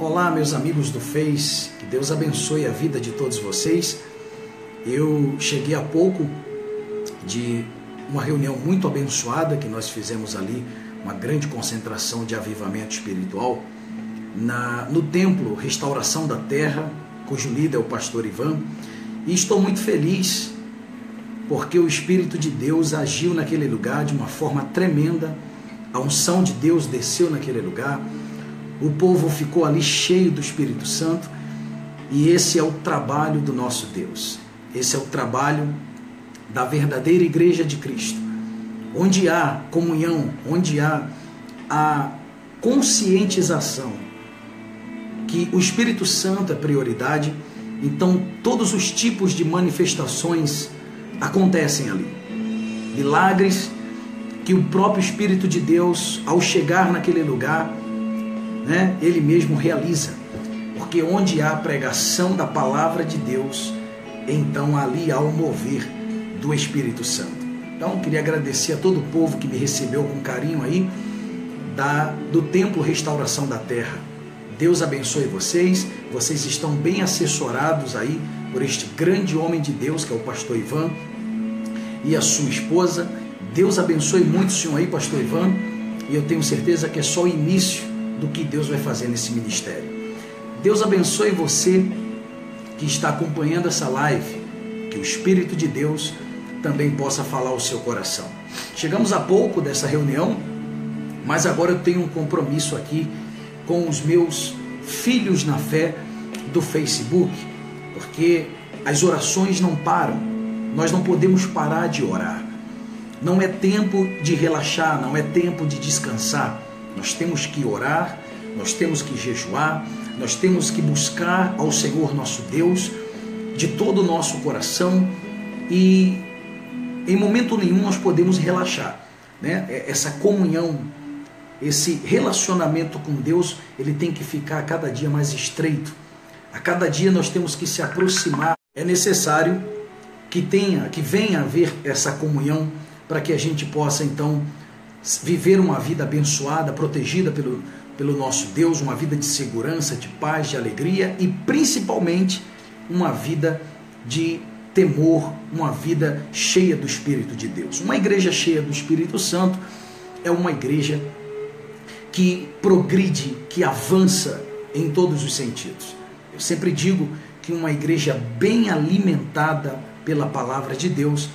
Olá, meus amigos do Face, que Deus abençoe a vida de todos vocês. Eu cheguei há pouco de uma reunião muito abençoada que nós fizemos ali, uma grande concentração de avivamento espiritual no templo Restauração da Terra, cujo líder é o pastor Ivan, e estou muito feliz porque o Espírito de Deus agiu naquele lugar de uma forma tremenda, a unção de Deus desceu naquele lugar, o povo ficou ali cheio do Espírito Santo, e esse é o trabalho do nosso Deus, esse é o trabalho da verdadeira igreja de Cristo, onde há comunhão, onde há a conscientização que o Espírito Santo é prioridade, então todos os tipos de manifestações acontecem ali, milagres que o próprio Espírito de Deus, ao chegar naquele lugar, Ele mesmo realiza, porque onde há pregação da palavra de Deus, então ali há o mover do Espírito Santo. Então queria agradecer a todo o povo que me recebeu com carinho aí do Templo Restauração da Terra. Deus abençoe vocês, vocês estão bem assessorados aí por este grande homem de Deus que é o pastor Ivan e a sua esposa. Deus abençoe muito o senhor aí, pastor Ivan, e eu tenho certeza que é só o início do que Deus vai fazer nesse ministério. Deus abençoe você que está acompanhando essa live, que o Espírito de Deus também possa falar ao seu coração. Chegamos há pouco dessa reunião, mas agora eu tenho um compromisso aqui com os meus filhos na fé do Facebook, porque as orações não param, nós não podemos parar de orar. Não é tempo de relaxar, não é tempo de descansar. Nós temos que orar, nós temos que jejuar, nós temos que buscar ao Senhor nosso Deus de todo o nosso coração, e em momento nenhum nós podemos relaxar, Essa comunhão, esse relacionamento com Deus, ele tem que ficar a cada dia mais estreito. A cada dia nós temos que se aproximar. É necessário que venha a haver essa comunhão para que a gente possa então viver uma vida abençoada, protegida pelo nosso Deus, uma vida de segurança, de paz, de alegria e principalmente uma vida de temor, uma vida cheia do Espírito de Deus. Uma igreja cheia do Espírito Santo é uma igreja que progride, que avança em todos os sentidos. Eu sempre digo que uma igreja bem alimentada pela palavra de Deus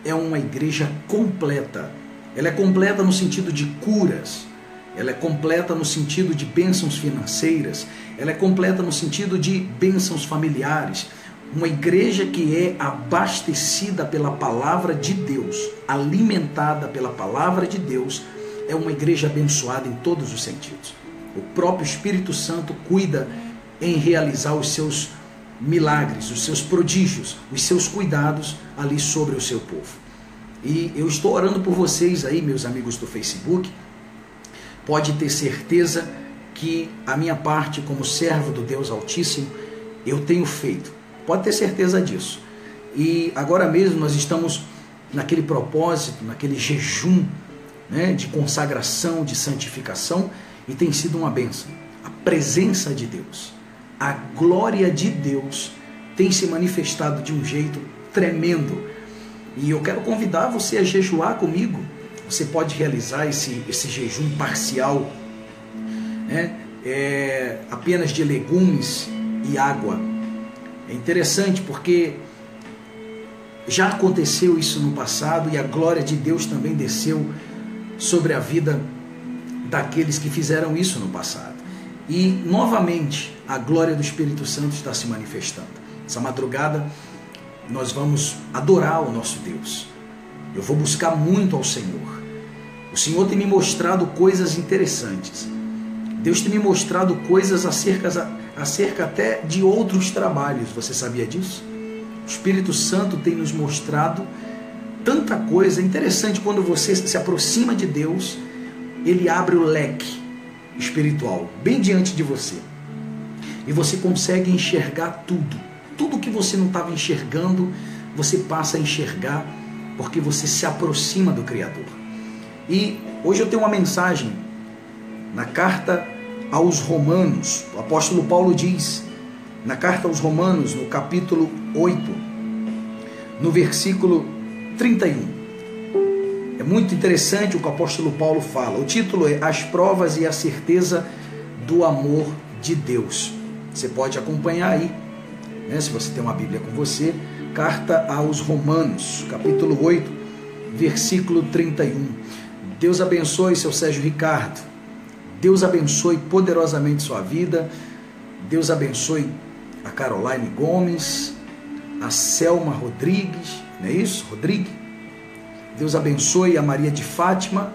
é uma igreja completa. Ela é completa no sentido de curas, ela é completa no sentido de bênçãos financeiras, ela é completa no sentido de bênçãos familiares. Uma igreja que é abastecida pela palavra de Deus, alimentada pela palavra de Deus, é uma igreja abençoada em todos os sentidos. O próprio Espírito Santo cuida em realizar os seus milagres, os seus prodígios, os seus cuidados ali sobre o seu povo. E eu estou orando por vocês aí, meus amigos do Facebook. Pode ter certeza que a minha parte como servo do Deus Altíssimo, eu tenho feito. Pode ter certeza disso. E agora mesmo nós estamos naquele propósito, naquele jejum, de consagração, de santificação, e tem sido uma bênção. A presença de Deus, a glória de Deus tem se manifestado de um jeito tremendo. E eu quero convidar você a jejuar comigo. Você pode realizar esse jejum parcial, apenas de legumes e água. É interessante porque já aconteceu isso no passado e a glória de Deus também desceu sobre a vida daqueles que fizeram isso no passado. E novamente a glória do Espírito Santo está se manifestando. Essa madrugada nós vamos adorar o nosso Deus. Eu vou buscar muito ao Senhor. O Senhor tem me mostrado coisas interessantes. Deus tem me mostrado coisas acerca até de outros trabalhos. Você sabia disso? O Espírito Santo tem nos mostrado tanta coisa interessante. Quando você se aproxima de Deus, Ele abre o leque espiritual bem diante de você. E você consegue enxergar tudo. Tudo que você não estava enxergando, você passa a enxergar porque você se aproxima do Criador. E hoje eu tenho uma mensagem na carta aos Romanos. O apóstolo Paulo diz, na carta aos Romanos, no capítulo 8, no versículo 31. É muito interessante o que o apóstolo Paulo fala. O título é As Provas e a Certeza do Amor de Deus. Você pode acompanhar aí, né, se você tem uma Bíblia com você, carta aos Romanos, capítulo 8, versículo 31. Deus abençoe seu Sérgio Ricardo. Deus abençoe poderosamente sua vida. Deus abençoe a Caroline Gomes, a Selma Rodrigues, não é isso? Rodrigues. Deus abençoe a Maria de Fátima.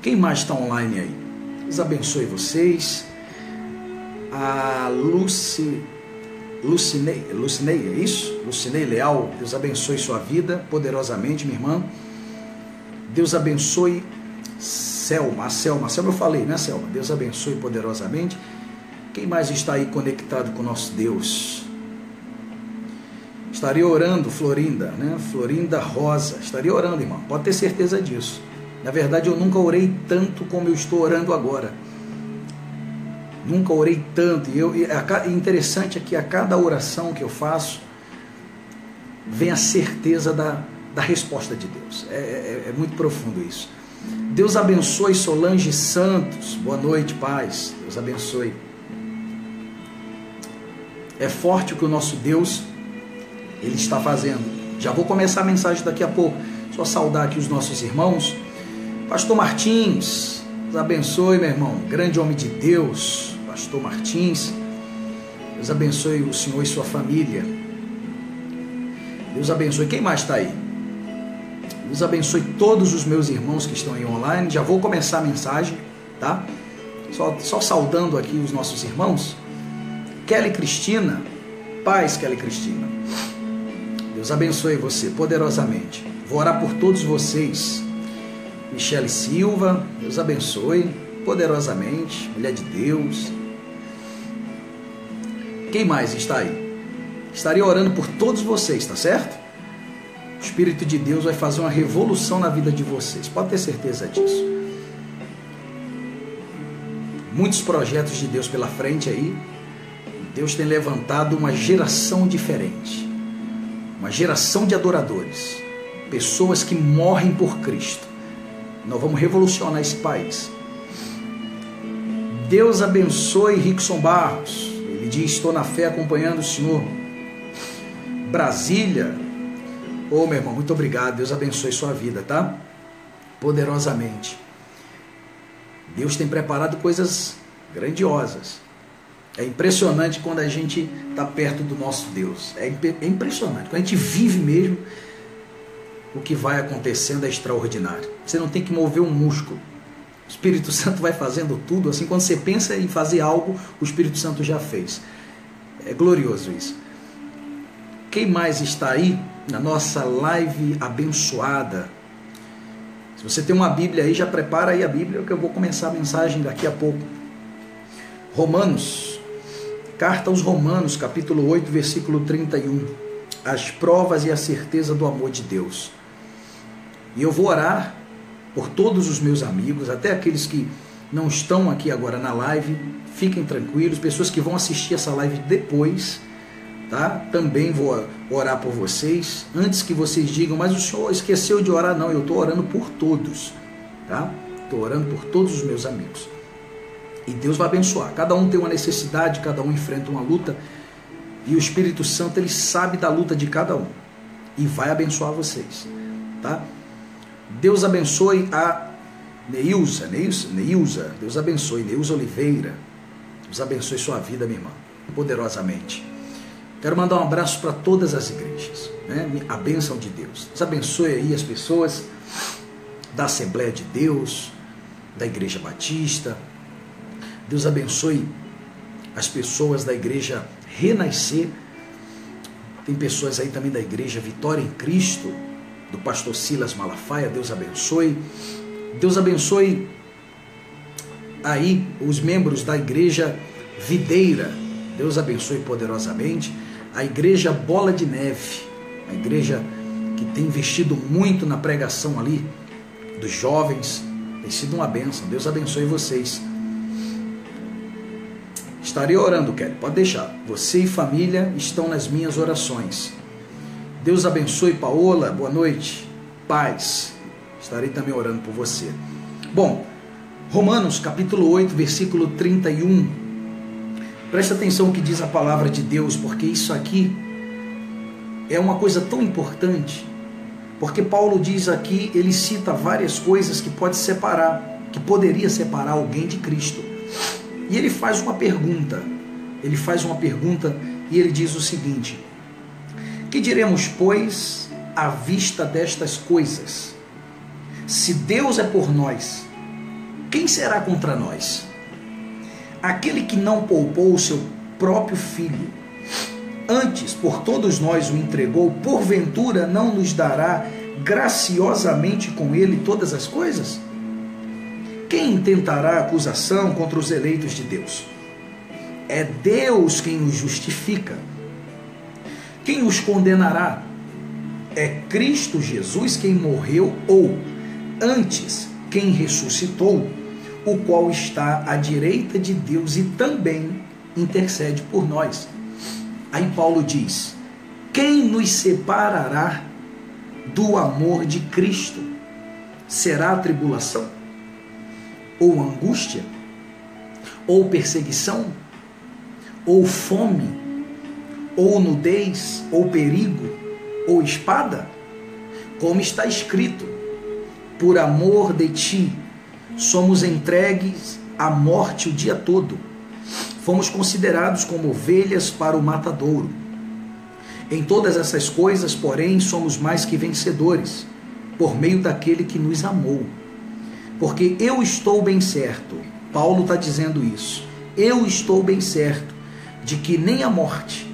Quem mais está online aí? Deus abençoe vocês. A Lucinei, é isso? Lucinei Leal, Deus abençoe sua vida poderosamente, minha irmã. Deus abençoe Selma, a Selma eu falei, né, Selma? Deus abençoe poderosamente. Quem mais está aí conectado com o nosso Deus? Estaria orando, Florinda, né? Florinda Rosa, estaria orando, irmão, pode ter certeza disso. Na verdade, eu nunca orei tanto como eu estou orando agora. Nunca orei tanto. E interessante é que a cada oração que eu faço, vem a certeza da resposta de Deus. É muito profundo isso. Deus abençoe Solange Santos. Boa noite, paz. Deus abençoe. É forte o que o nosso Deus Ele está fazendo. Já vou começar a mensagem daqui a pouco. Só saudar aqui os nossos irmãos. Pastor Martins, Deus abençoe, meu irmão. Grande homem de Deus, Pastor Martins. Deus abençoe o senhor e sua família. Deus abençoe. Quem mais está aí? Deus abençoe todos os meus irmãos que estão aí online. Já vou começar a mensagem, tá? Só saudando aqui os nossos irmãos. Kelly Cristina, paz, Kelly Cristina. Deus abençoe você poderosamente. Vou orar por todos vocês. Michele Silva, Deus abençoe poderosamente. Mulher de Deus. Quem mais está aí? Estaria orando por todos vocês, tá certo? O Espírito de Deus vai fazer uma revolução na vida de vocês. Pode ter certeza disso. Muitos projetos de Deus pela frente aí. Deus tem levantado uma geração diferente. Uma geração de adoradores. Pessoas que morrem por Cristo. Nós vamos revolucionar esse país. Deus abençoe Rickson Barros. Ele diz, estou na fé acompanhando o Senhor. Brasília. Ô, meu irmão, muito obrigado. Deus abençoe sua vida, tá? Poderosamente. Deus tem preparado coisas grandiosas. É impressionante quando a gente está perto do nosso Deus. É impressionante. Quando a gente vive mesmo, o que vai acontecendo é extraordinário. Você não tem que mover um músculo. O Espírito Santo vai fazendo tudo. Assim, quando você pensa em fazer algo, o Espírito Santo já fez. É glorioso isso. Quem mais está aí na nossa live abençoada? Se você tem uma Bíblia aí, já prepara aí a Bíblia, que eu vou começar a mensagem daqui a pouco. Romanos, carta aos Romanos, capítulo 8, versículo 31. As provas e a certeza do amor de Deus. E eu vou orar por todos os meus amigos, até aqueles que não estão aqui agora na live, fiquem tranquilos, pessoas que vão assistir essa live depois, tá? Também vou orar por vocês, antes que vocês digam, mas o senhor esqueceu de orar. Não, eu estou orando por todos, tá? Estou orando por todos os meus amigos. E Deus vai abençoar. Cada um tem uma necessidade, cada um enfrenta uma luta, e o Espírito Santo, ele sabe da luta de cada um, e vai abençoar vocês, tá? Deus abençoe a Neilza, Deus abençoe, Neilza Oliveira, Deus abençoe sua vida, minha irmã, poderosamente. Quero mandar um abraço para todas as igrejas, né? A bênção de Deus. Deus abençoe aí as pessoas da Assembleia de Deus, da Igreja Batista. Deus abençoe as pessoas da Igreja Renascer. Tem pessoas aí também da Igreja Vitória em Cristo, do pastor Silas Malafaia. Deus abençoe. Deus abençoe aí os membros da Igreja Videira. Deus abençoe poderosamente. A Igreja Bola de Neve, a igreja que tem investido muito na pregação ali dos jovens, tem sido uma bênção. Deus abençoe vocês. Estarei orando, Kelly, pode deixar. Você e família estão nas minhas orações. Deus abençoe, Paola, boa noite, paz. Estarei também orando por você. Bom, Romanos capítulo 8, versículo 31. Presta atenção no que diz a palavra de Deus, porque isso aqui é uma coisa tão importante. Porque Paulo diz aqui, ele cita várias coisas que pode separar, que poderia separar alguém de Cristo. E ele faz uma pergunta. E ele diz o seguinte: que diremos, pois, à vista destas coisas? Se Deus é por nós, quem será contra nós? Aquele que não poupou o seu próprio filho, antes por todos nós o entregou, porventura não nos dará graciosamente com ele todas as coisas? Quem intentará acusação contra os eleitos de Deus? É Deus quem os justifica. Quem os condenará? É Cristo Jesus quem morreu, ou antes quem ressuscitou, o qual está à direita de Deus e também intercede por nós. Aí Paulo diz: quem nos separará do amor de Cristo? Será a tribulação? Ou angústia? Ou perseguição? Ou fome? Ou nudez? Ou perigo? Ou espada? Como está escrito: por amor de ti somos entregues à morte o dia todo. Fomos considerados como ovelhas para o matadouro. Em todas essas coisas, porém, somos mais que vencedores, por meio daquele que nos amou. Porque eu estou bem certo, Paulo está dizendo isso, eu estou bem certo de que nem a morte,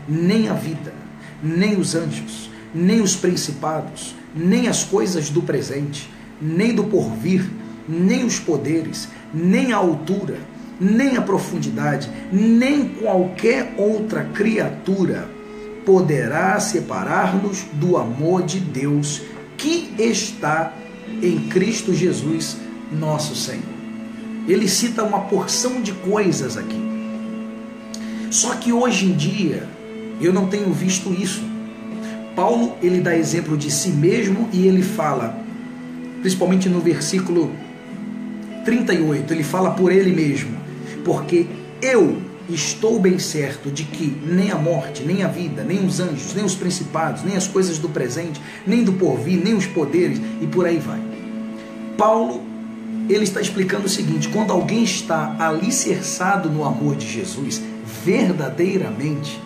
nem a vida, nem os anjos, nem os principados, nem as coisas do presente, nem do porvir, nem os poderes, nem a altura, nem a profundidade, nem qualquer outra criatura poderá separar-nos do amor de Deus que está em Cristo Jesus, nosso Senhor. Ele cita uma porção de coisas aqui. Só que hoje em dia eu não tenho visto isso. Paulo, ele dá exemplo de si mesmo e ele fala, principalmente no versículo 38, ele fala por ele mesmo: porque eu estou bem certo de que nem a morte, nem a vida, nem os anjos, nem os principados, nem as coisas do presente, nem do porvir, nem os poderes, e por aí vai. Paulo, ele está explicando o seguinte: quando alguém está alicerçado no amor de Jesus, verdadeiramente,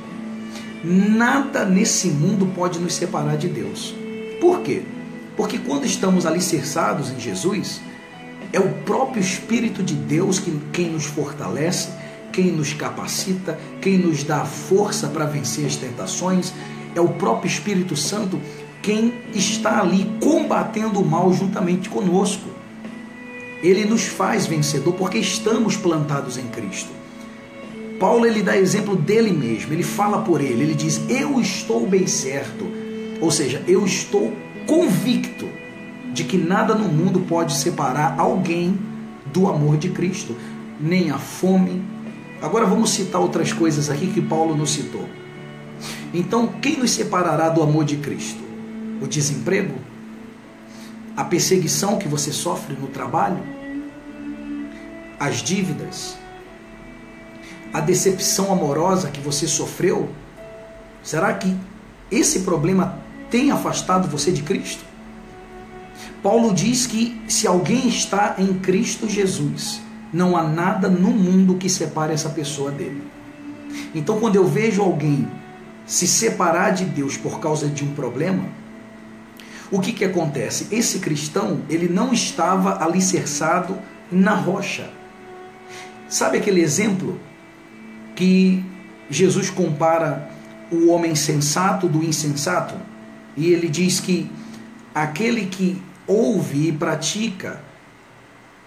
nada nesse mundo pode nos separar de Deus. Por quê? Porque quando estamos alicerçados em Jesus, é o próprio Espírito de Deus quem nos fortalece, quem nos capacita, quem nos dá força para vencer as tentações. É o próprio Espírito Santo quem está ali combatendo o mal juntamente conosco. Ele nos faz vencedor porque estamos plantados em Cristo. Paulo, ele dá exemplo dele mesmo, ele fala por ele, ele diz: eu estou bem certo, ou seja, eu estou convicto de que nada no mundo pode separar alguém do amor de Cristo, nem a fome. Agora vamos citar outras coisas aqui que Paulo nos citou. Então, quem nos separará do amor de Cristo? O desemprego? A perseguição que você sofre no trabalho? As dívidas? A decepção amorosa que você sofreu? Será que esse problema tem afastado você de Cristo? Paulo diz que se alguém está em Cristo Jesus, não há nada no mundo que separe essa pessoa dele. Então, quando eu vejo alguém se separar de Deus por causa de um problema, o que acontece? Esse cristão, ele não estava alicerçado na rocha. Sabe aquele exemplo que Jesus compara o homem sensato do insensato? E ele diz que aquele que ouve e pratica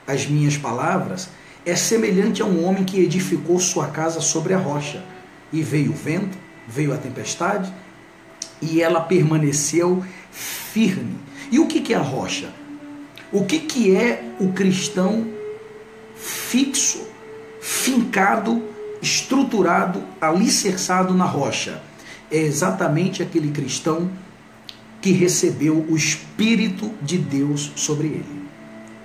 as minhas palavras é semelhante a um homem que edificou sua casa sobre a rocha. E veio o vento, veio a tempestade, e ela permaneceu firme. E o que é a rocha? O que é o cristão fixo, fincado estruturado, alicerçado na rocha. É exatamente aquele cristão que recebeu o Espírito de Deus sobre ele.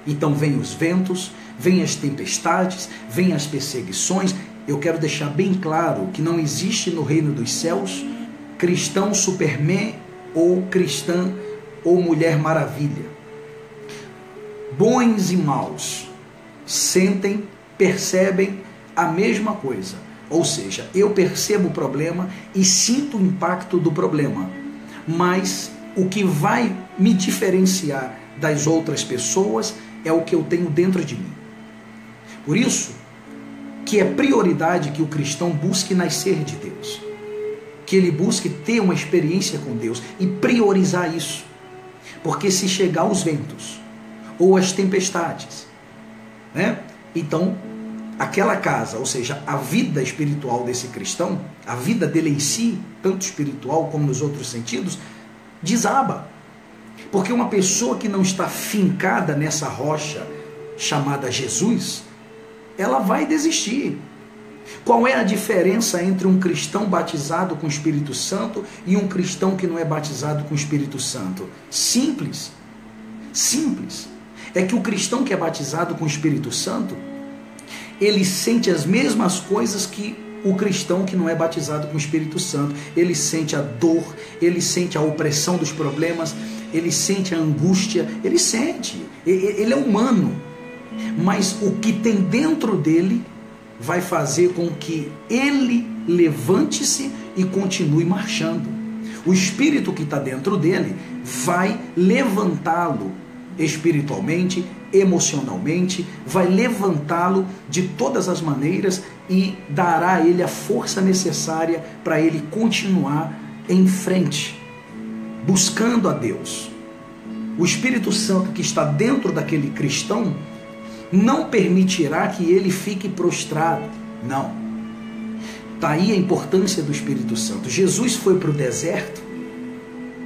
Então vem os ventos, vem as tempestades, vem as perseguições. Eu quero deixar bem claro que não existe no reino dos céus cristão Superman ou cristã ou Mulher Maravilha. Bons e maus sentem, percebem a mesma coisa. Ou seja, eu percebo o problema e sinto o impacto do problema. Mas o que vai me diferenciar das outras pessoas é o que eu tenho dentro de mim. Por isso que é prioridade que o cristão busque nascer de Deus. Que ele busque ter uma experiência com Deus e priorizar isso. Porque se chegar os ventos ou as tempestades, né? Então, aquela casa, ou seja, a vida espiritual desse cristão, a vida dele em si, tanto espiritual como nos outros sentidos, desaba. Porque uma pessoa que não está fincada nessa rocha chamada Jesus, ela vai desistir. Qual é a diferença entre um cristão batizado com o Espírito Santo e um cristão que não é batizado com o Espírito Santo? Simples. Simples. É que o cristão que é batizado com o Espírito Santo, ele sente as mesmas coisas que o cristão que não é batizado com o Espírito Santo. Ele sente a dor, ele sente a opressão dos problemas, ele sente a angústia, ele sente. Ele é humano. Mas o que tem dentro dele vai fazer com que ele levante-se e continue marchando. O espírito que está dentro dele vai levantá-lo espiritualmente, emocionalmente, vai levantá-lo de todas as maneiras e dará a ele a força necessária para ele continuar em frente, buscando a Deus. O Espírito Santo que está dentro daquele cristão não permitirá que ele fique prostrado. Não. Está aí a importância do Espírito Santo. Jesus foi para o deserto,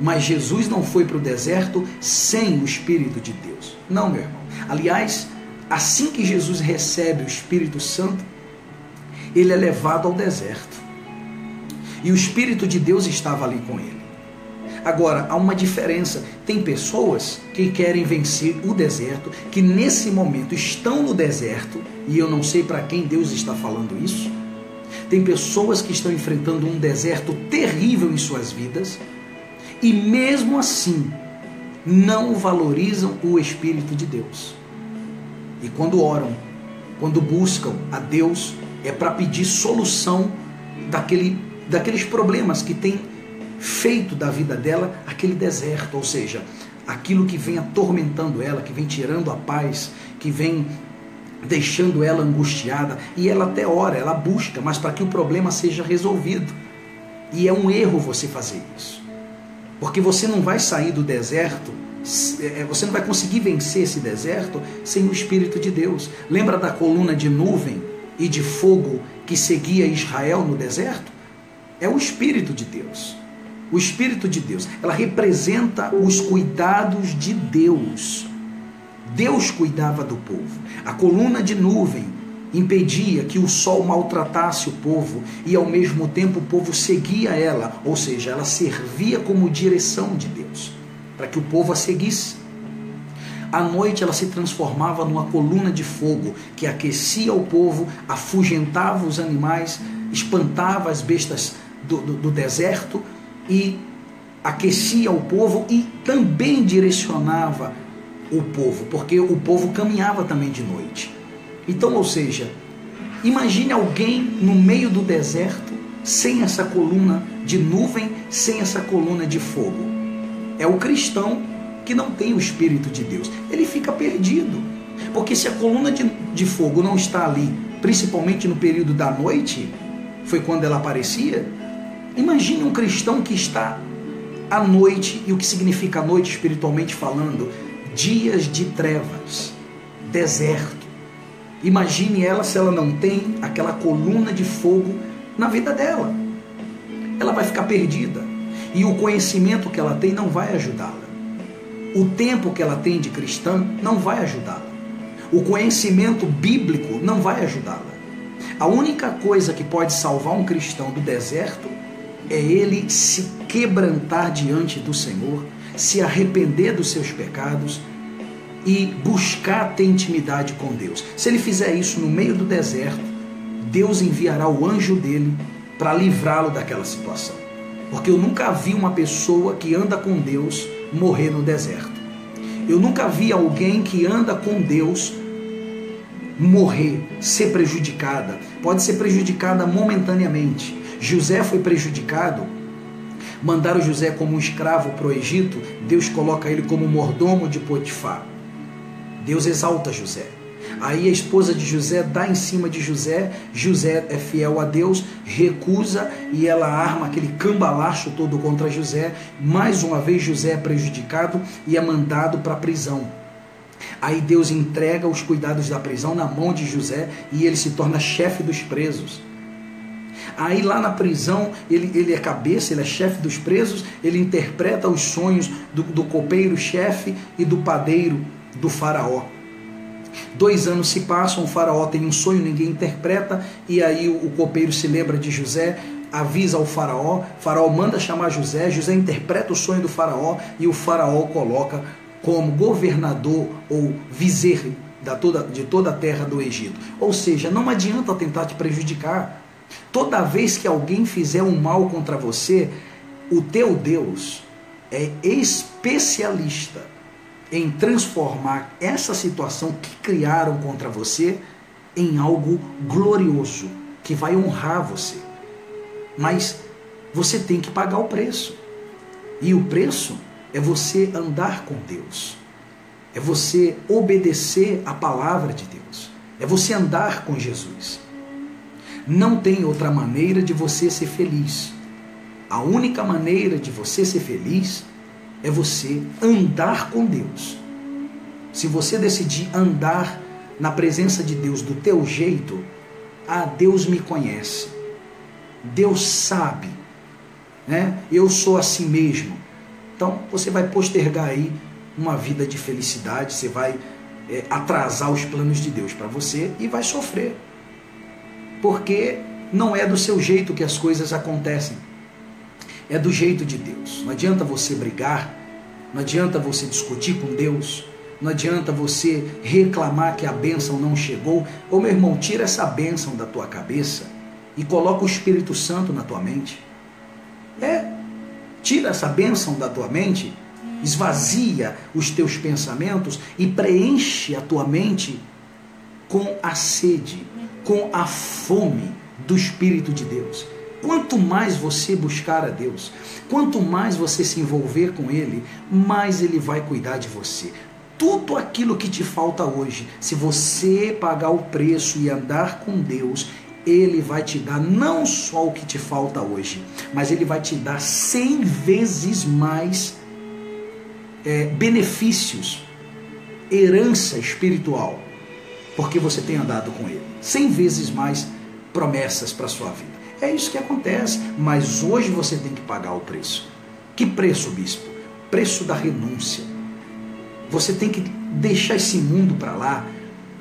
mas Jesus não foi para o deserto sem o Espírito de Deus. Não, meu irmão. Aliás, assim que Jesus recebe o Espírito Santo, ele é levado ao deserto. E o Espírito de Deus estava ali com ele. Agora, há uma diferença. Tem pessoas que querem vencer o deserto, que nesse momento estão no deserto, e eu não sei para quem Deus está falando isso. Tem pessoas que estão enfrentando um deserto terrível em suas vidas, e mesmo assim, não valorizam o Espírito de Deus. E quando oram, quando buscam a Deus, é para pedir solução daqueles problemas que tem feito da vida dela aquele deserto, ou seja, aquilo que vem atormentando ela, que vem tirando a paz, que vem deixando ela angustiada, e ela até ora, ela busca, mas para que o problema seja resolvido. E é um erro você fazer isso, porque você não vai sair do deserto, você não vai conseguir vencer esse deserto sem o Espírito de Deus. Lembra da coluna de nuvem e de fogo que seguia Israel no deserto? É o Espírito de Deus. O Espírito de Deus, ela representa os cuidados de Deus. Deus cuidava do povo. A coluna de nuvem impedia que o sol maltratasse o povo e ao mesmo tempo o povo seguia ela, ou seja, ela servia como direção de Deus, para que o povo a seguisse. À noite ela se transformava numa coluna de fogo que aquecia o povo, afugentava os animais, espantava as bestas do deserto, e aquecia o povo e também direcionava o povo, porque o povo caminhava também de noite. Então, ou seja, imagine alguém no meio do deserto, sem essa coluna de nuvem, sem essa coluna de fogo. É o cristão que não tem o Espírito de Deus. Ele fica perdido, porque se a coluna de fogo não está ali, principalmente no período da noite, foi quando ela aparecia. Imagine um cristão que está à noite, e o que significa a noite espiritualmente falando? Dias de trevas, deserto. Imagine ela se ela não tem aquela coluna de fogo na vida dela. Ela vai ficar perdida. E o conhecimento que ela tem não vai ajudá-la. O tempo que ela tem de cristã não vai ajudá-la. O conhecimento bíblico não vai ajudá-la. A única coisa que pode salvar um cristão do deserto é ele se quebrantar diante do Senhor, se arrepender dos seus pecados e buscar ter intimidade com Deus. Se ele fizer isso no meio do deserto, Deus enviará o anjo dele para livrá-lo daquela situação. Porque eu nunca vi uma pessoa que anda com Deus morrer no deserto. Eu nunca vi alguém que anda com Deus morrer, ser prejudicada. Pode ser prejudicada momentaneamente. José foi prejudicado. Mandaram José como um escravo para o Egito. Deus coloca ele como mordomo de Potifar. Deus exalta José. Aí a esposa de José dá em cima de José. José é fiel a Deus, recusa e ela arma aquele cambalacho todo contra José. Mais uma vez José é prejudicado e é mandado para a prisão. Aí Deus entrega os cuidados da prisão na mão de José e ele se torna chefe dos presos. Aí lá na prisão, ele é cabeça, ele é chefe dos presos, ele interpreta os sonhos do copeiro-chefe e do padeiro do faraó. 2 anos se passam, o faraó tem um sonho, ninguém interpreta, e aí o copeiro se lembra de José, avisa ao faraó manda chamar José, José interpreta o sonho do faraó e o faraó coloca como governador ou vizer de toda a terra do Egito. Ou seja, não adianta tentar te prejudicar. Toda vez que alguém fizer um mal contra você, o teu Deus é especialista em transformar essa situação que criaram contra você em algo glorioso, que vai honrar você. Mas você tem que pagar o preço. E o preço é você andar com Deus. É você obedecer a palavra de Deus. É você andar com Jesus. Não tem outra maneira de você ser feliz. A única maneira de você ser feliz é você andar com Deus. Se você decidir andar na presença de Deus do teu jeito, Deus me conhece. Deus sabe, né? Eu sou assim mesmo. Então você vai postergar aí uma vida de felicidade, você vai atrasar os planos de Deus para você e vai sofrer. Porque não é do seu jeito que as coisas acontecem. É do jeito de Deus. Não adianta você brigar, não adianta você discutir com Deus, não adianta você reclamar que a bênção não chegou. Ô meu irmão, tira essa bênção da tua cabeça e coloca o Espírito Santo na tua mente. Tira essa bênção da tua mente, esvazia os teus pensamentos e preenche a tua mente com a sede, com a fome do Espírito de Deus. Quanto mais você buscar a Deus, quanto mais você se envolver com Ele, mais Ele vai cuidar de você. Tudo aquilo que te falta hoje, se você pagar o preço e andar com Deus, Ele vai te dar não só o que te falta hoje, mas Ele vai te dar 100 vezes mais benefícios, herança espiritual, porque você tem andado com Ele. 100 vezes mais promessas para a sua vida. É isso que acontece, mas hoje você tem que pagar o preço. Que preço, bispo? Preço da renúncia. Você tem que deixar esse mundo para lá,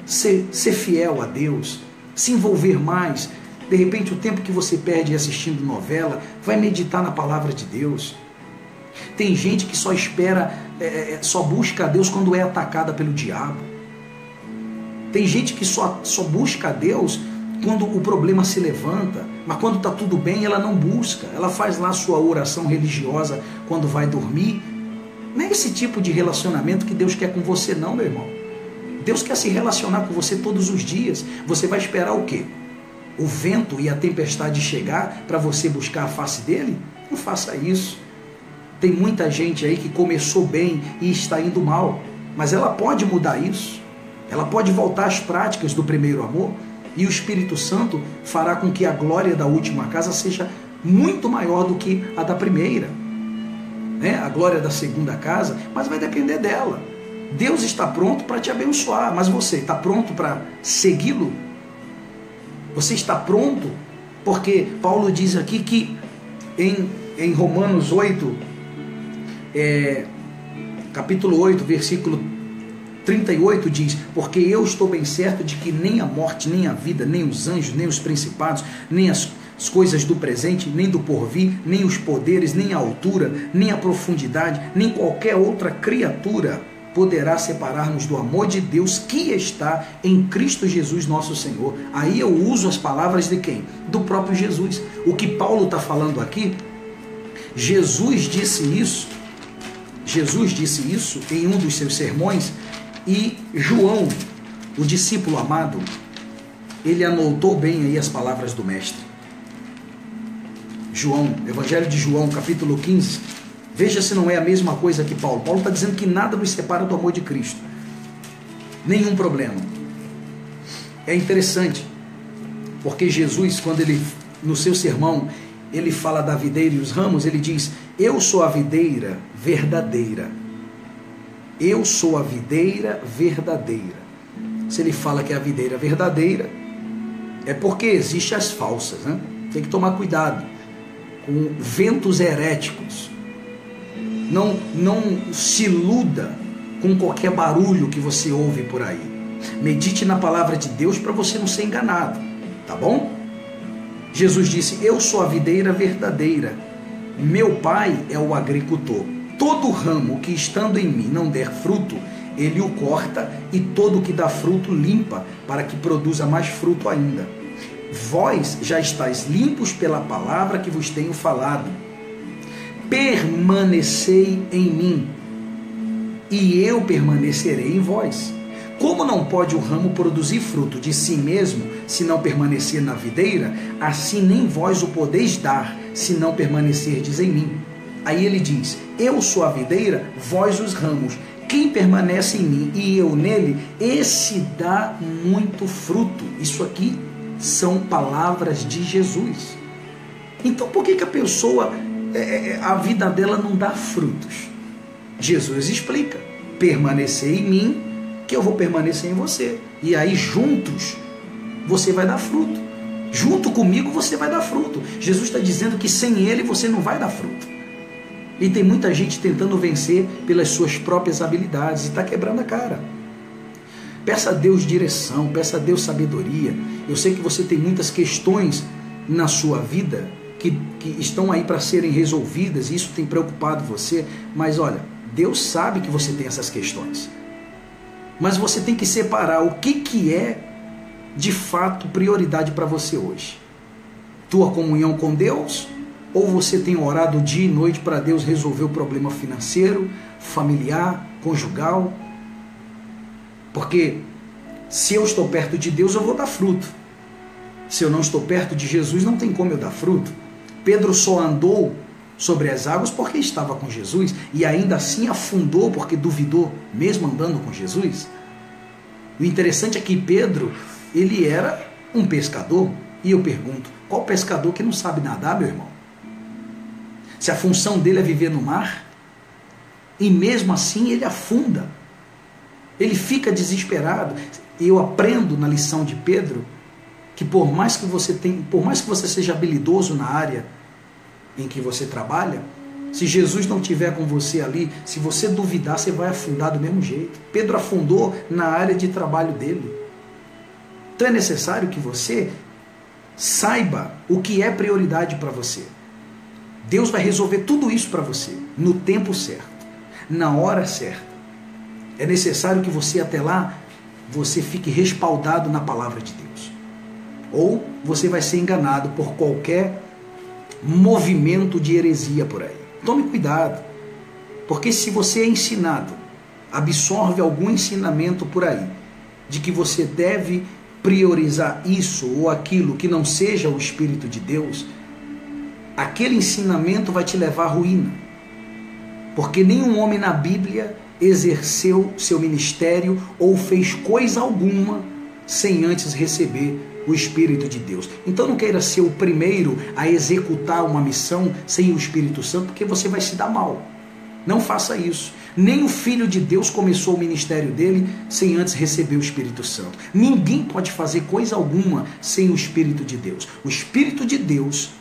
ser fiel a Deus, se envolver mais. De repente, o tempo que você perde assistindo novela, vai meditar na palavra de Deus. Tem gente que só espera, só busca a Deus quando é atacada pelo diabo. Tem gente que só busca a Deus quando o problema se levanta, mas quando está tudo bem, ela não busca. Ela faz lá a sua oração religiosa quando vai dormir. Não é esse tipo de relacionamento que Deus quer com você, não, meu irmão. Deus quer se relacionar com você todos os dias. Você vai esperar o quê? O vento e a tempestade chegar para você buscar a face dele? Não faça isso. Tem muita gente aí que começou bem e está indo mal, mas ela pode mudar isso. Ela pode voltar às práticas do primeiro amor e o Espírito Santo fará com que a glória da última casa seja muito maior do que a da primeira. A glória da segunda casa, mas vai depender dela. Deus está pronto para te abençoar, mas você está pronto para segui-lo? Você está pronto? Porque Paulo diz aqui que em Romanos 8, capítulo 8, versículo 38 diz: porque eu estou bem certo de que nem a morte, nem a vida, nem os anjos, nem os principados, nem as coisas do presente, nem do porvir, nem os poderes, nem a altura, nem a profundidade, nem qualquer outra criatura poderá separar-nos do amor de Deus que está em Cristo Jesus nosso Senhor. Aí eu uso as palavras de quem? Do próprio Jesus. O que Paulo está falando aqui, Jesus disse isso em um dos seus sermões, e João, o discípulo amado, ele anotou bem aí as palavras do mestre. João, Evangelho de João, capítulo 15, veja se não é a mesma coisa que Paulo. Paulo está dizendo que nada nos separa do amor de Cristo, nenhum problema. É interessante, porque Jesus, quando ele, no seu sermão, ele fala da videira e os ramos, ele diz: eu sou a videira verdadeira. Eu sou a videira verdadeira. Se ele fala que é a videira verdadeira, é porque existem as falsas, né? Tem que tomar cuidado com ventos heréticos. Não se iluda com qualquer barulho que você ouve por aí. Medite na palavra de Deus para você não ser enganado, tá bom? Jesus disse: eu sou a videira verdadeira, meu Pai é o agricultor. Todo ramo que estando em mim não der fruto, ele o corta, e todo que dá fruto limpa, para que produza mais fruto ainda. Vós já estáis limpos pela palavra que vos tenho falado. Permanecei em mim, e eu permanecerei em vós. Como não pode o ramo produzir fruto de si mesmo, se não permanecer na videira, assim nem vós o podeis dar, se não permanecerdes em mim. Aí ele diz: eu sou a videira, vós os ramos. Quem permanece em mim e eu nele, esse dá muito fruto. Isso aqui são palavras de Jesus. Então por que a pessoa, a vida dela não dá frutos? Jesus explica: permanecer em mim, que eu vou permanecer em você. E aí juntos você vai dar fruto. Junto comigo você vai dar fruto. Jesus está dizendo que sem ele você não vai dar fruto. E tem muita gente tentando vencer pelas suas próprias habilidades e está quebrando a cara. Peça a Deus direção, peça a Deus sabedoria. Eu sei que você tem muitas questões na sua vida que estão aí para serem resolvidas, e isso tem preocupado você, mas olha, Deus sabe que você tem essas questões. Mas você tem que separar o que é de fato prioridade para você hoje. Tua comunhão com Deus, ou você tem orado dia e noite para Deus resolver o problema financeiro, familiar, conjugal? Porque se eu estou perto de Deus, eu vou dar fruto. Se eu não estou perto de Jesus, não tem como eu dar fruto. Pedro só andou sobre as águas porque estava com Jesus, e ainda assim afundou porque duvidou, mesmo andando com Jesus. O interessante é que Pedro, ele era um pescador, e eu pergunto, qual pescador que não sabe nadar, meu irmão? Se a função dele é viver no mar, e mesmo assim ele afunda, ele fica desesperado. E eu aprendo na lição de Pedro que por mais que você seja habilidoso na área em que você trabalha, se Jesus não estiver com você ali, se você duvidar, você vai afundar do mesmo jeito. Pedro afundou na área de trabalho dele. Então é necessário que você saiba o que é prioridade para você. Deus vai resolver tudo isso para você, no tempo certo, na hora certa. É necessário que você até lá, você fique respaldado na palavra de Deus. Ou você vai ser enganado por qualquer movimento de heresia por aí. Tome cuidado, porque se você é ensinado, absorve algum ensinamento por aí, de que você deve priorizar isso ou aquilo que não seja o Espírito de Deus, aquele ensinamento vai te levar à ruína. Porque nenhum homem na Bíblia exerceu seu ministério ou fez coisa alguma sem antes receber o Espírito de Deus. Então não queira ser o primeiro a executar uma missão sem o Espírito Santo, porque você vai se dar mal. Não faça isso. Nem o Filho de Deus começou o ministério dele sem antes receber o Espírito Santo. Ninguém pode fazer coisa alguma sem o Espírito de Deus. O Espírito de Deus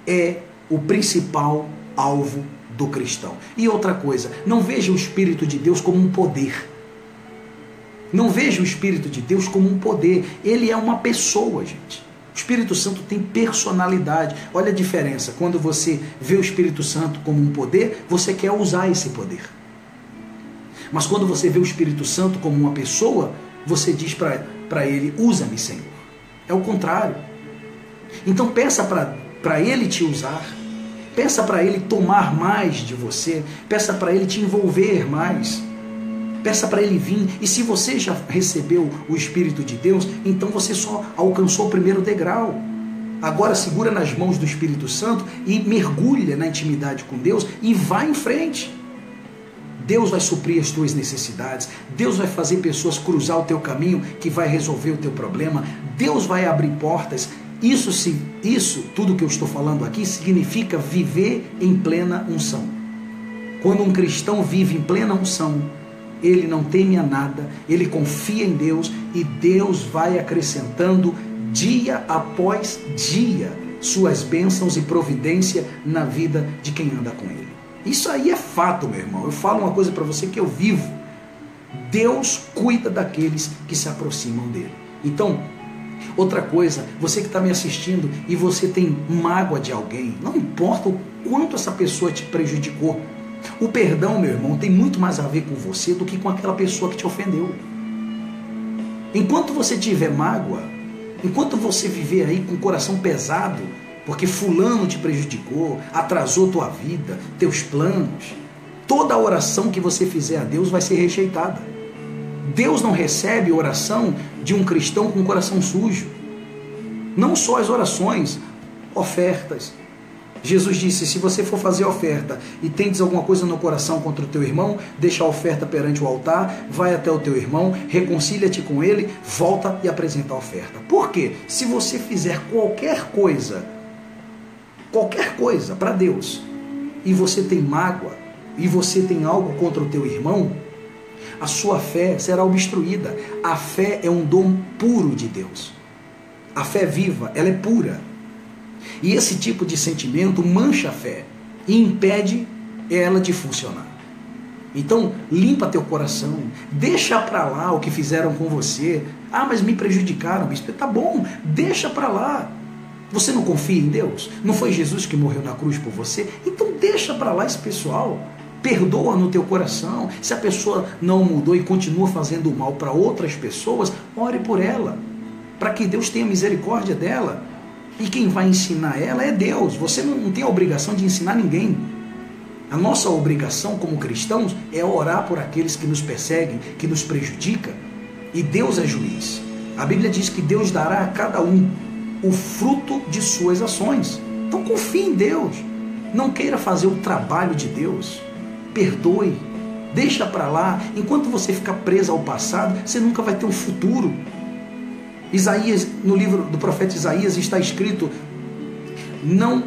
é o principal alvo do cristão. E outra coisa, não veja o Espírito de Deus como um poder. Não veja o Espírito de Deus como um poder. Ele é uma pessoa, gente. O Espírito Santo tem personalidade. Olha a diferença. Quando você vê o Espírito Santo como um poder, você quer usar esse poder. Mas quando você vê o Espírito Santo como uma pessoa, você diz para ele, usa-me, Senhor. É o contrário. Então peça para ele te usar. Peça para ele tomar mais de você. Peça para ele te envolver mais. Peça para ele vir. E se você já recebeu o Espírito de Deus, então você só alcançou o primeiro degrau. Agora segura nas mãos do Espírito Santo e mergulha na intimidade com Deus e vai em frente. Deus vai suprir as tuas necessidades. Deus vai fazer pessoas cruzar o teu caminho que vai resolver o teu problema. Deus vai abrir portas. Isso, tudo que eu estou falando aqui, significa viver em plena unção. Quando um cristão vive em plena unção, ele não teme a nada, ele confia em Deus e Deus vai acrescentando dia após dia suas bênçãos e providência na vida de quem anda com ele. Isso aí é fato, meu irmão. Eu falo uma coisa para você que eu vivo. Deus cuida daqueles que se aproximam dele. Então, outra coisa, você que está me assistindo e você tem mágoa de alguém, não importa o quanto essa pessoa te prejudicou, o perdão, meu irmão, tem muito mais a ver com você do que com aquela pessoa que te ofendeu. Enquanto você tiver mágoa, enquanto você viver aí com o coração pesado, porque fulano te prejudicou, atrasou tua vida, teus planos, toda oração que você fizer a Deus vai ser rejeitada. Deus não recebe oração de um cristão com o coração sujo. Não só as orações, ofertas. Jesus disse, se você for fazer oferta e tendes alguma coisa no coração contra o teu irmão, deixa a oferta perante o altar, vai até o teu irmão, reconcilia-te com ele, volta e apresenta a oferta. Por quê? Se você fizer qualquer coisa para Deus, e você tem mágoa, e você tem algo contra o teu irmão, a sua fé será obstruída. A fé é um dom puro de Deus. A fé viva, ela é pura. E esse tipo de sentimento mancha a fé e impede ela de funcionar. Então, limpa teu coração, deixa para lá o que fizeram com você. Ah, mas me prejudicaram, bispo. Tá bom, deixa para lá. Você não confia em Deus? Não foi Jesus que morreu na cruz por você? Então deixa para lá esse pessoal. Perdoa no teu coração. Se a pessoa não mudou e continua fazendo mal para outras pessoas, ore por ela, para que Deus tenha misericórdia dela. E quem vai ensinar ela é Deus. Você não tem a obrigação de ensinar ninguém. A nossa obrigação como cristãos é orar por aqueles que nos perseguem, que nos prejudicam. E Deus é juiz. A Bíblia diz que Deus dará a cada um o fruto de suas ações. Então confie em Deus. Não queira fazer o trabalho de Deus. Perdoe. Deixa para lá. Enquanto você ficar preso ao passado, você nunca vai ter um futuro. Isaías, no livro do profeta Isaías está escrito: não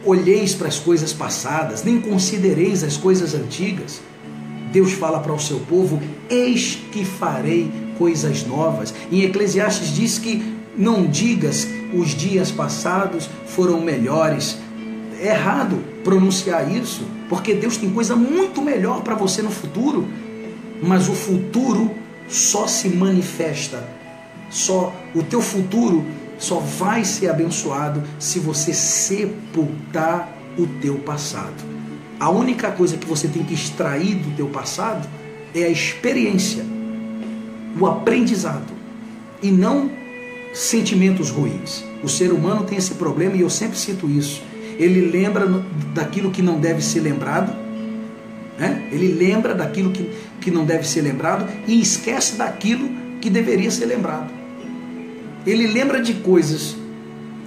olheis para as coisas passadas, nem considereis as coisas antigas. Deus fala para o seu povo: eis que farei coisas novas. Em Eclesiastes diz que não digas os dias passados foram melhores. É errado pronunciar isso, porque Deus tem coisa muito melhor para você no futuro. Mas o futuro só se manifesta, o teu futuro só vai ser abençoado se você sepultar o teu passado. A única coisa que você tem que extrair do teu passado é a experiência, o aprendizado, e não sentimentos ruins. O ser humano tem esse problema e eu sempre cito isso. Ele lembra daquilo que não deve ser lembrado, né? Ele lembra daquilo que não deve ser lembrado e esquece daquilo que deveria ser lembrado. Ele lembra de coisas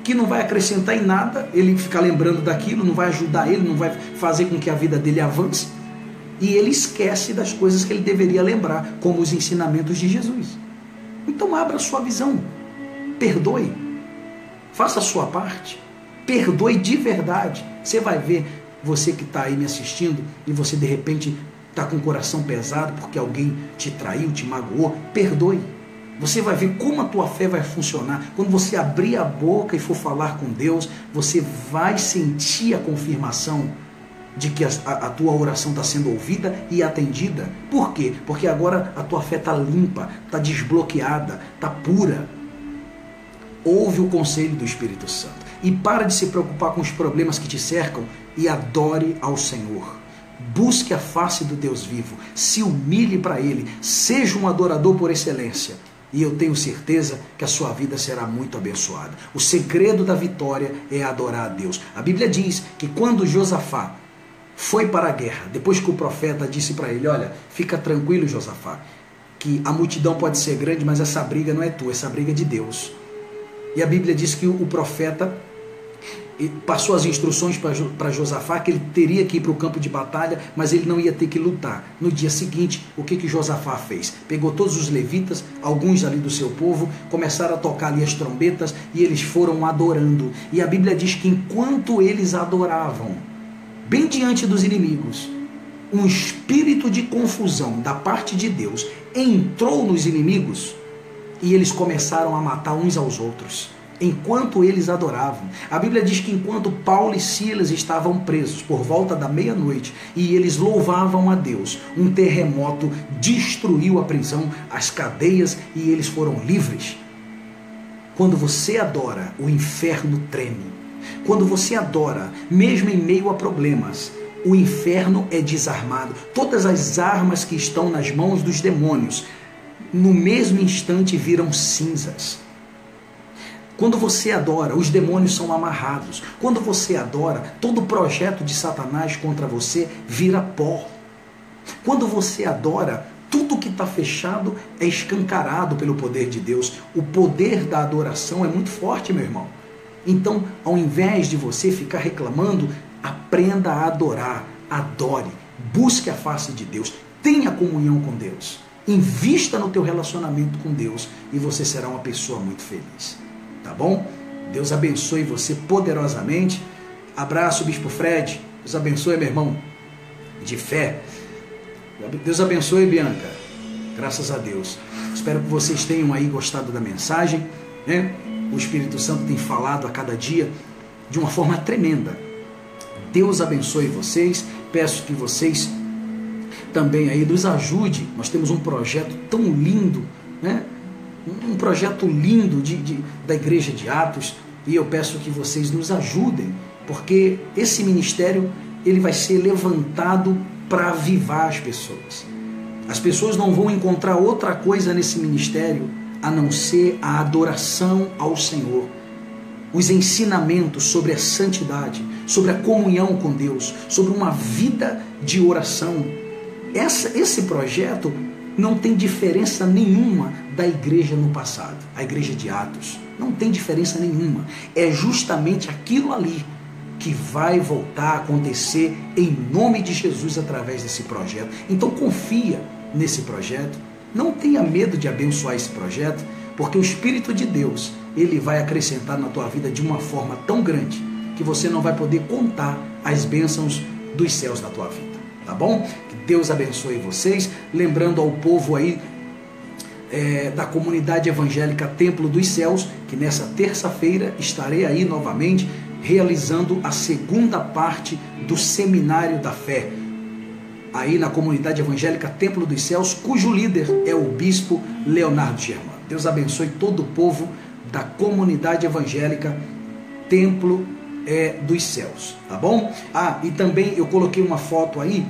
que não vai acrescentar em nada, ele fica lembrando daquilo, não vai ajudar ele, não vai fazer com que a vida dele avance, e ele esquece das coisas que ele deveria lembrar, como os ensinamentos de Jesus. Então abra a sua visão, perdoe, faça a sua parte, perdoe de verdade. Você vai ver, você que está aí me assistindo, e você de repente está com o coração pesado porque alguém te traiu, te magoou, perdoe. Você vai ver como a tua fé vai funcionar. Quando você abrir a boca e for falar com Deus, você vai sentir a confirmação de que a tua oração está sendo ouvida e atendida. Por quê? Porque agora a tua fé está limpa, está desbloqueada, está pura. Ouve o conselho do Espírito Santo e para de se preocupar com os problemas que te cercam e adore ao Senhor. Busque a face do Deus vivo, se humilhe para Ele, seja um adorador por excelência. E eu tenho certeza que a sua vida será muito abençoada. O segredo da vitória é adorar a Deus. A Bíblia diz que quando Josafá foi para a guerra, depois que o profeta disse para ele, olha, fica tranquilo, Josafá, que a multidão pode ser grande, mas essa briga não é tua, essa briga é de Deus. E a Bíblia diz que o profeta passou as instruções para Josafá que ele teria que ir para o campo de batalha, mas ele não ia ter que lutar. No dia seguinte, o que Josafá fez? Pegou todos os levitas, alguns ali do seu povo, começaram a tocar ali as trombetas e eles foram adorando. E a Bíblia diz que enquanto eles adoravam, bem diante dos inimigos, um espírito de confusão da parte de Deus entrou nos inimigos e eles começaram a matar uns aos outros. Enquanto eles adoravam. A Bíblia diz que enquanto Paulo e Silas estavam presos por volta da meia-noite e eles louvavam a Deus, um terremoto destruiu a prisão, as cadeias e eles foram livres. Quando você adora, o inferno treme. Quando você adora, mesmo em meio a problemas, o inferno é desarmado. Todas as armas que estão nas mãos dos demônios, no mesmo instante viram cinzas. Quando você adora, os demônios são amarrados. Quando você adora, todo projeto de Satanás contra você vira pó. Quando você adora, tudo que está fechado é escancarado pelo poder de Deus. O poder da adoração é muito forte, meu irmão. Então, ao invés de você ficar reclamando, aprenda a adorar, adore, busque a face de Deus, tenha comunhão com Deus, invista no teu relacionamento com Deus e você será uma pessoa muito feliz. Tá bom? Deus abençoe você poderosamente. Abraço, Bispo Fred. Deus abençoe, meu irmão de fé. Deus abençoe, Bianca. Graças a Deus. Espero que vocês tenham aí gostado da mensagem, né? O Espírito Santo tem falado a cada dia de uma forma tremenda. Deus abençoe vocês. Peço que vocês também aí nos ajude. Nós temos um projeto tão lindo, né? Um projeto lindo da Igreja de Atos, e eu peço que vocês nos ajudem, porque esse ministério ele vai ser levantado para avivar as pessoas. As pessoas não vão encontrar outra coisa nesse ministério a não ser a adoração ao Senhor, os ensinamentos sobre a santidade, sobre a comunhão com Deus, sobre uma vida de oração. Esse projeto não tem diferença nenhuma da igreja no passado, a igreja de Atos. Não tem diferença nenhuma. É justamente aquilo ali que vai voltar a acontecer em nome de Jesus através desse projeto. Então confia nesse projeto. Não tenha medo de abençoar esse projeto, porque o Espírito de Deus, ele vai acrescentar na tua vida de uma forma tão grande que você não vai poder contar as bênçãos dos céus na tua vida. Tá bom? Que Deus abençoe vocês. Lembrando ao povo aí da comunidade evangélica Templo dos Céus, que nessa terça-feira estarei aí novamente realizando a segunda parte do Seminário da Fé, aí na comunidade evangélica Templo dos Céus, cujo líder é o Bispo Leonardo Germano. Deus abençoe todo o povo da comunidade evangélica Templo dos Céus, tá bom? E também eu coloquei uma foto aí,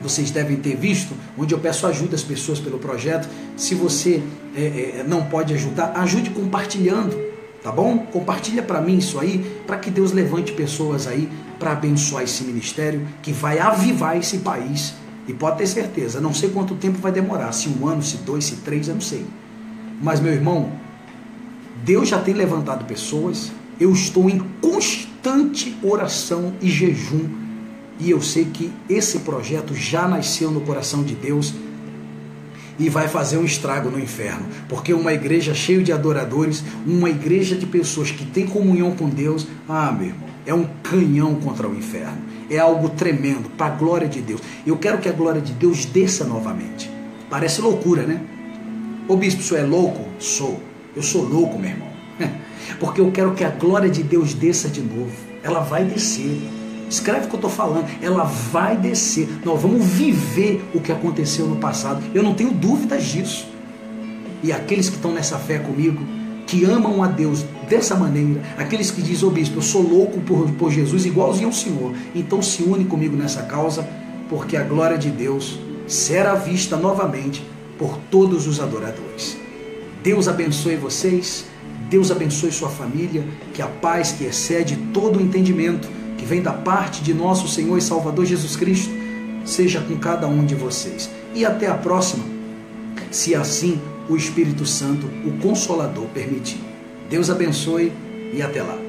vocês devem ter visto, onde eu peço ajuda às pessoas pelo projeto. Se você não pode ajudar, ajude compartilhando, tá bom? Compartilha para mim isso aí, para que Deus levante pessoas aí para abençoar esse ministério que vai avivar esse país. E pode ter certeza, não sei quanto tempo vai demorar, se 1 ano, se 2, se 3, eu não sei. Mas, meu irmão, Deus já tem levantado pessoas. Eu estou em constante oração e jejum, e eu sei que esse projeto já nasceu no coração de Deus e vai fazer um estrago no inferno, porque uma igreja cheia de adoradores, uma igreja de pessoas que tem comunhão com Deus, meu irmão, é um canhão contra o inferno, é algo tremendo, para a glória de Deus. Eu quero que a glória de Deus desça novamente. Parece loucura, né? Ô bispo, o senhor é louco? Sou. Eu sou louco, meu irmão. Porque eu quero que a glória de Deus desça de novo. Ela vai descer. Escreve o que eu estou falando. Ela vai descer. Nós vamos viver o que aconteceu no passado. Eu não tenho dúvidas disso. E aqueles que estão nessa fé comigo, que amam a Deus dessa maneira, aqueles que dizem, ô bispo, eu sou louco por Jesus igualzinho ao Senhor, então se une comigo nessa causa, porque a glória de Deus será vista novamente por todos os adoradores. Deus abençoe vocês, Deus abençoe sua família, que a paz que excede todo o entendimento, que vem da parte de nosso Senhor e Salvador Jesus Cristo, seja com cada um de vocês. E até a próxima, se assim o Espírito Santo, o Consolador, permitir. Deus abençoe e até lá.